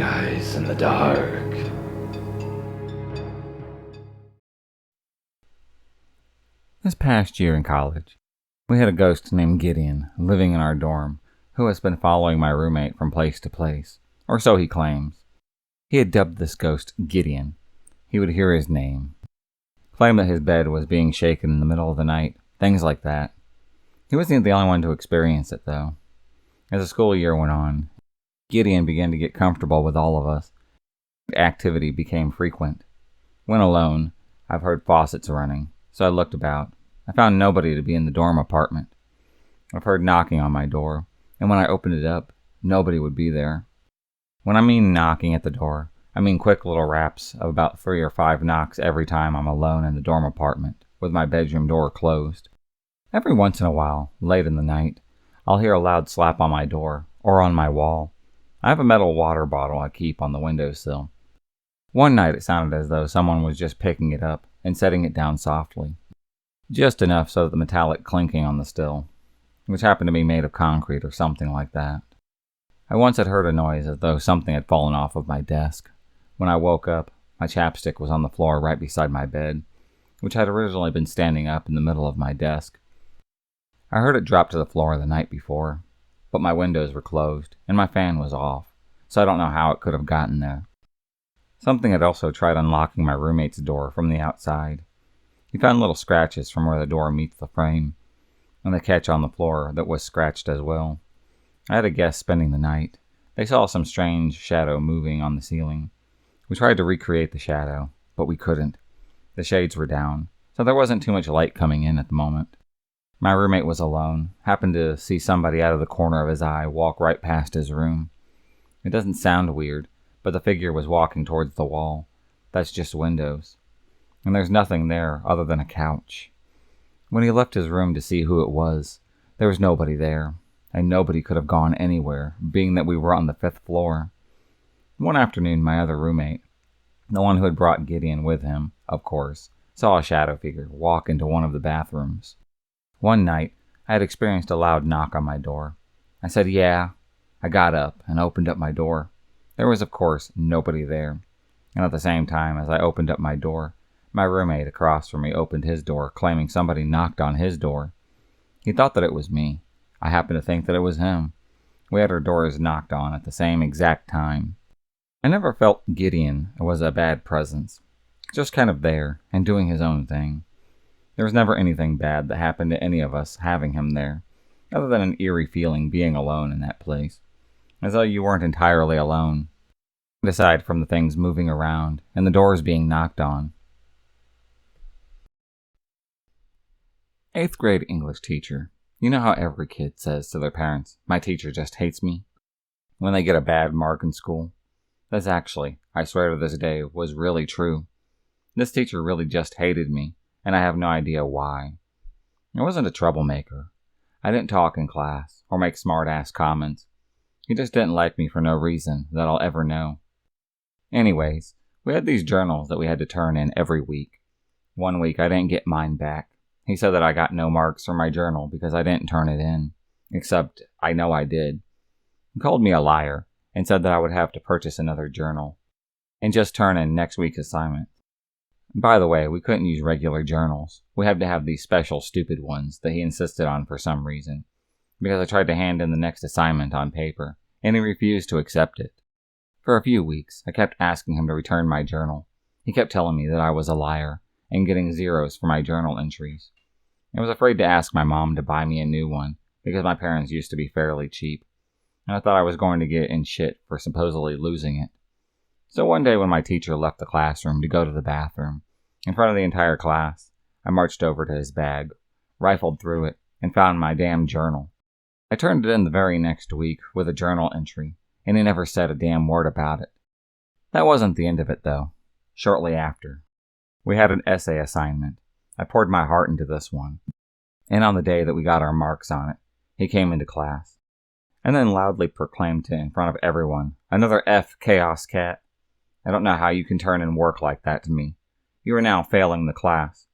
guys in the dark. This past year in college, we had a ghost named Gideon living in our dorm who has been following my roommate from place to place, or so he claims. He had dubbed this ghost Gideon. He would hear his name, claim that his bed was being shaken in the middle of the night, things like that. He wasn't the only one to experience it, though. As the school year went on, Gideon began to get comfortable with all of us. Activity became frequent. When alone, I've heard faucets running, so I looked about. I found nobody to be in the dorm apartment. I've heard knocking on my door, and when I opened it up, nobody would be there. When I mean knocking at the door, I mean quick little raps of about 3 or 5 knocks every time I'm alone in the dorm apartment, with my bedroom door closed. Every once in a while, late in the night, I'll hear a loud slap on my door, or on my wall. I have a metal water bottle I keep on the windowsill. One night it sounded as though someone was just picking it up and setting it down softly. Just enough so that the metallic clinking on the still, which happened to be made of concrete or something like that. I once had heard a noise as though something had fallen off of my desk. When I woke up, my chapstick was on the floor right beside my bed, which had originally been standing up in the middle of my desk. I heard it drop to the floor the night before, but my windows were closed and my fan was off, so I don't know how it could have gotten there. Something had also tried unlocking my roommate's door from the outside. He found little scratches from where the door meets the frame, and the catch on the floor that was scratched as well. I had a guest spending the night. They saw some strange shadow moving on the ceiling. We tried to recreate the shadow, but we couldn't. The shades were down, so there wasn't too much light coming in at the moment. My roommate was alone, happened to see somebody out of the corner of his eye walk right past his room. It doesn't sound weird, but the figure was walking towards the wall. That's just windows. And there's nothing there other than a couch. When he left his room to see who it was, there was nobody there, and nobody could have gone anywhere, being that we were on the 5th floor. One afternoon, my other roommate, the one who had brought Gideon with him, of course, saw a shadow figure walk into one of the bathrooms. One night, I had experienced a loud knock on my door. I said, "Yeah." I got up and opened up my door. There was, of course, nobody there. And at the same time as I opened up my door, my roommate across from me opened his door, claiming somebody knocked on his door. He thought that it was me. I happened to think that it was him. We had our doors knocked on at the same exact time. I never felt Gideon was a bad presence. Just kind of there and doing his own thing. There was never anything bad that happened to any of us having him there, other than an eerie feeling being alone in that place, as though you weren't entirely alone, aside from the things moving around and the doors being knocked on. 8th grade English teacher. You know how every kid says to their parents, "My teacher just hates me," when they get a bad mark in school? This actually, I swear to this day, was really true. This teacher really just hated me, and I have no idea why. I wasn't a troublemaker. I didn't talk in class or make smart-ass comments. He just didn't like me for no reason that I'll ever know. Anyways, we had these journals that we had to turn in every week. One week I didn't get mine back. He said that I got no marks for my journal because I didn't turn it in. Except, I know I did. He called me a liar and said that I would have to purchase another journal and just turn in next week's assignment. By the way, we couldn't use regular journals. We had to have these special stupid ones that he insisted on for some reason, because I tried to hand in the next assignment on paper, and he refused to accept it. For a few weeks, I kept asking him to return my journal. He kept telling me that I was a liar, and getting zeros for my journal entries. I was afraid to ask my mom to buy me a new one, because my parents used to be fairly cheap, and I thought I was going to get in shit for supposedly losing it. So one day when my teacher left the classroom to go to the bathroom, in front of the entire class, I marched over to his bag, rifled through it, and found my damn journal. I turned it in the very next week with a journal entry, and he never said a damn word about it. That wasn't the end of it, though. Shortly after, we had an essay assignment. I poured my heart into this one, and on the day that we got our marks on it, he came into class, and then loudly proclaimed in front of everyone, "Another F, Chaos Cat. I don't know how you can turn in work like that to me. You are now failing the class."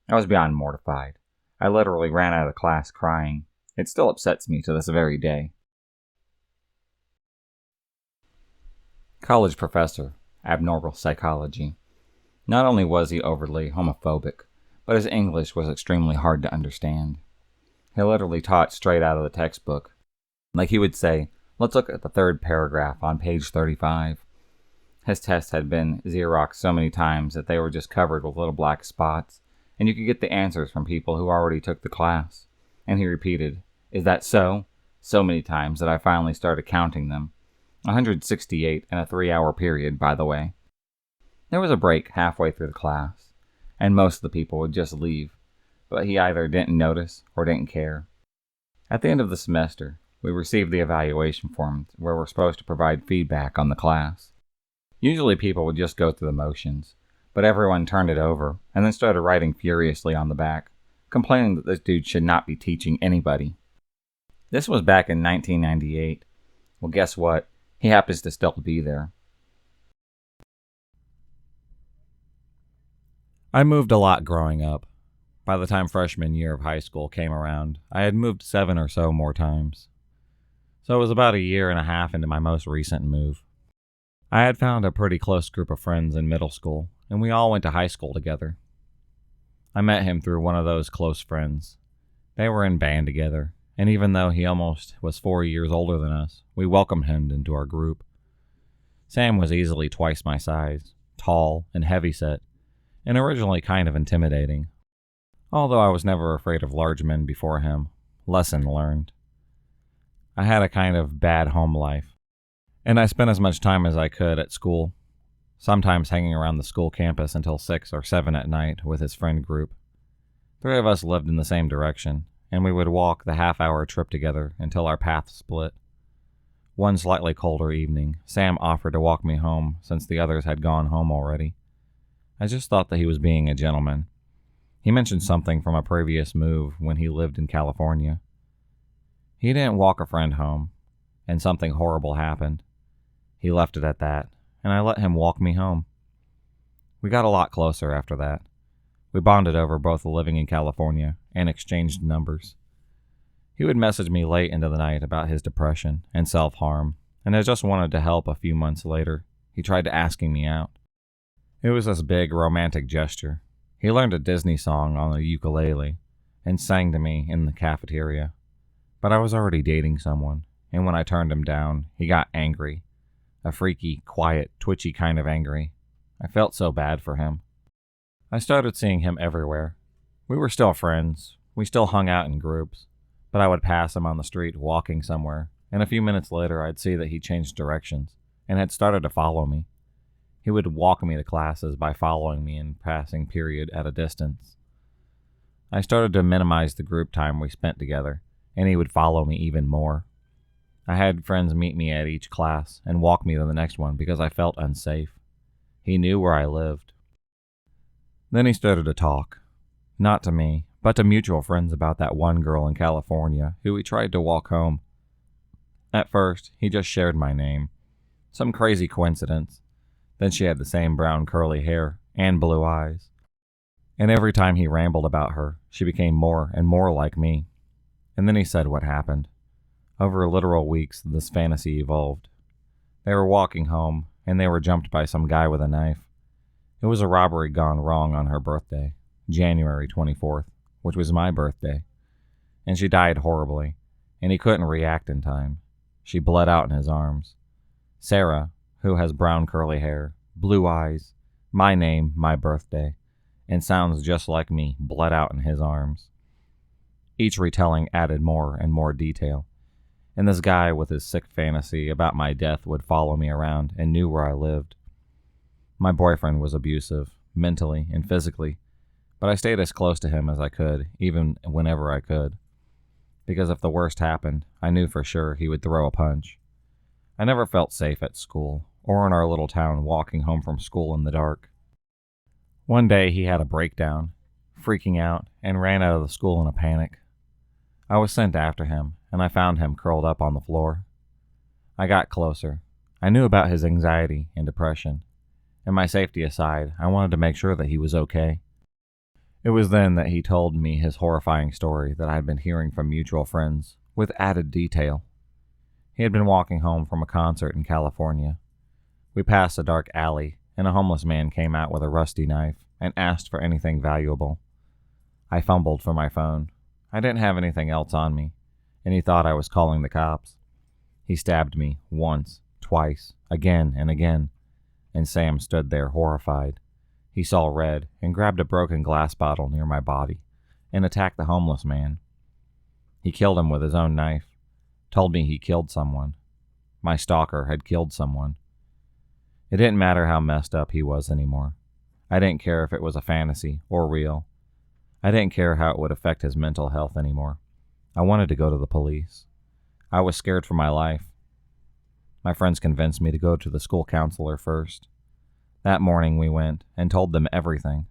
I was beyond mortified. I literally ran out of class crying. It still upsets me to this very day. college professor, abnormal psychology. Not only was he overly homophobic, but his English was extremely hard to understand. He literally taught straight out of the textbook. Like he would say, let's look at the third paragraph on page 35. His tests had been Xeroxed so many times that they were just covered with little black spots, and you could get the answers from people who already took the class. And he repeated, "Is that so?" so many times that I finally started counting them. 168 in a 3-hour period, by the way. There was a break halfway through the class, and most of the people would just leave, but he either didn't notice or didn't care. At the end of the semester, we received the evaluation forms where we're supposed to provide feedback on the class. Usually people would just go through the motions, but everyone turned it over and then started writing furiously on the back, complaining that this dude should not be teaching anybody. This was back in 1998. Well, guess what? He happens to still be there. I moved a lot growing up. By the time freshman year of high school came around, I had moved 7 or so more times. So it was about a year and a half into my most recent move. I had found a pretty close group of friends in middle school, and we all went to high school together. I met him through one of those close friends. They were in band together, and even though he almost was 4 years older than us, we welcomed him into our group. Sam was easily twice my size, tall and heavyset, and originally kind of intimidating. Although I was never afraid of large men before him. Lesson learned. I had a kind of bad home life, and I spent as much time as I could at school, sometimes hanging around the school campus until 6 or 7 at night with his friend group. 3 of us lived in the same direction, and we would walk the half-hour trip together until our paths split. One slightly colder evening, Sam offered to walk me home since the others had gone home already. I just thought that he was being a gentleman. He mentioned something from a previous move when he lived in California. He didn't walk a friend home, and something horrible happened. He left it at that, and I let him walk me home. We got a lot closer after that. We bonded over both living in California and exchanged numbers. He would message me late into the night about his depression and self-harm, and I just wanted to help. A few months later, he tried asking me out. It was this big romantic gesture. He learned a Disney song on the ukulele and sang to me in the cafeteria. But I was already dating someone, and when I turned him down, he got angry. A freaky, quiet, twitchy kind of angry. I felt so bad for him. I started seeing him everywhere. We were still friends. We still hung out in groups. But I would pass him on the street walking somewhere, and a few minutes later I'd see that he changed directions and had started to follow me. He would walk me to classes by following me in passing period at a distance. I started to minimize the group time we spent together, and he would follow me even more. I had friends meet me at each class and walk me to the next one because I felt unsafe. He knew where I lived. Then he started to talk. Not to me, but to mutual friends about that one girl in California who he tried to walk home. At first, he just shared my name. Some crazy coincidence. Then she had the same brown curly hair and blue eyes. And every time he rambled about her, she became more and more like me. And then he said what happened. Over literal weeks, this fantasy evolved. They were walking home, and they were jumped by some guy with a knife. It was a robbery gone wrong on her birthday, January 24th, which was my birthday. And she died horribly, and he couldn't react in time. She bled out in his arms. Sarah, who has brown curly hair, blue eyes, my name, my birthday, and sounds just like me, bled out in his arms. Each retelling added more and more detail, and this guy with his sick fantasy about my death would follow me around and knew where I lived. My boyfriend was abusive, mentally and physically, but I stayed as close to him as I could, even whenever I could, because if the worst happened, I knew for sure he would throw a punch. I never felt safe at school, or in our little town walking home from school in the dark. One day he had a breakdown, freaking out, and ran out of the school in a panic. I was sent after him, and I found him curled up on the floor. I got closer. I knew about his anxiety and depression, and my safety aside, I wanted to make sure that he was okay. It was then that he told me his horrifying story that I had been hearing from mutual friends, with added detail. He had been walking home from a concert in California. We passed a dark alley, and a homeless man came out with a rusty knife and asked for anything valuable. I fumbled for my phone. I didn't have anything else on me, and he thought I was calling the cops. He stabbed me once, twice, again and again, and Sam stood there horrified. He saw red and grabbed a broken glass bottle near my body and attacked the homeless man. He killed him with his own knife, told me he killed someone. My stalker had killed someone. It didn't matter how messed up he was anymore. I didn't care if it was a fantasy or real. I didn't care how it would affect his mental health anymore. I wanted to go to the police. I was scared for my life. My friends convinced me to go to the school counselor first. That morning we went and told them everything.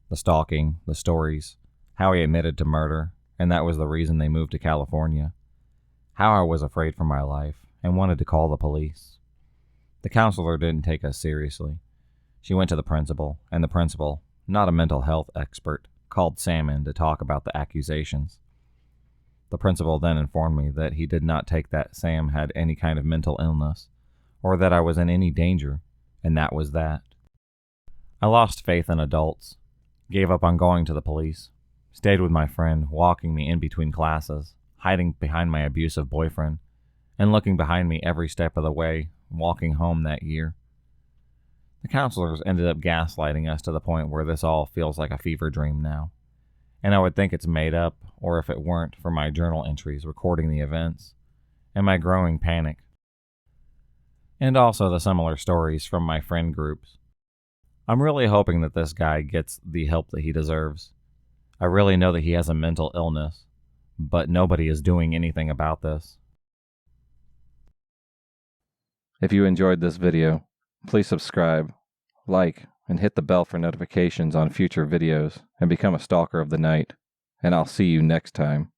The stalking, the stories, how he admitted to murder, and that was the reason they moved to California. How I was afraid for my life and wanted to call the police. The counselor didn't take us seriously. She went to the principal, and the principal, not a mental health expert, called Sam in to talk about the accusations. The principal then informed me that he did not take that Sam had any kind of mental illness, or that I was in any danger, and that was that. I lost faith in adults, gave up on going to the police, stayed with my friend, walking me in between classes, hiding behind my abusive boyfriend, and looking behind me every step of the way, walking home that year. The counselors ended up gaslighting us to the point where this all feels like a fever dream now. And I would think it's made up, or if it weren't for my journal entries recording the events, and my growing panic. And also the similar stories from my friend groups. I'm really hoping that this guy gets the help that he deserves. I really know that he has a mental illness, but nobody is doing anything about this. If you enjoyed this video, please subscribe, like, and hit the bell for notifications on future videos and become a stalker of the night. And I'll see you next time.